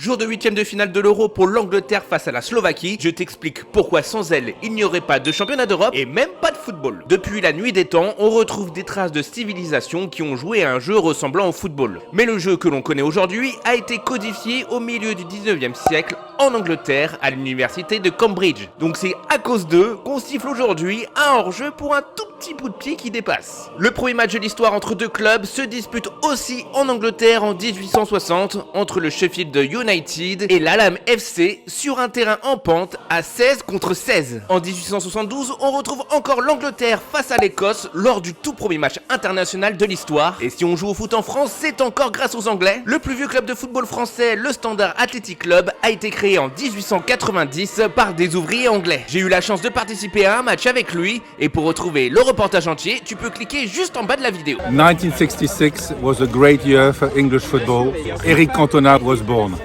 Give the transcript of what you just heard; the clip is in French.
Jour de huitième de finale de l'Euro pour l'Angleterre face à la Slovaquie. Je t'explique pourquoi sans elle, il n'y aurait pas de championnat d'Europe et même pas de football. Depuis la nuit des temps, on retrouve des traces de civilisation qui ont joué à un jeu ressemblant au football. Mais le jeu que l'on connaît aujourd'hui a été codifié au milieu du 19e siècle en Angleterre à l'université de Cambridge. Donc c'est à cause d'eux qu'on siffle aujourd'hui un hors-jeu pour un tout petit bout de pied qui dépasse. Le premier match de l'histoire entre deux clubs se dispute aussi en Angleterre en 1860 entre le Sheffield United et l'Hallam FC sur un terrain en pente à 16 contre 16. En 1872, on retrouve encore l'Angleterre face à l'Écosse lors du tout premier match international de l'histoire. Et si on joue au foot en France, c'est encore grâce aux Anglais. Le plus vieux club de football français, le Standard Athletic Club, a été créé en 1890 par des ouvriers anglais. J'ai eu la chance de participer à un match avec lui et pour retrouver le reportage entier, tu peux cliquer juste en bas de la vidéo. 1966 was a great year for English football. Eric Cantona was born.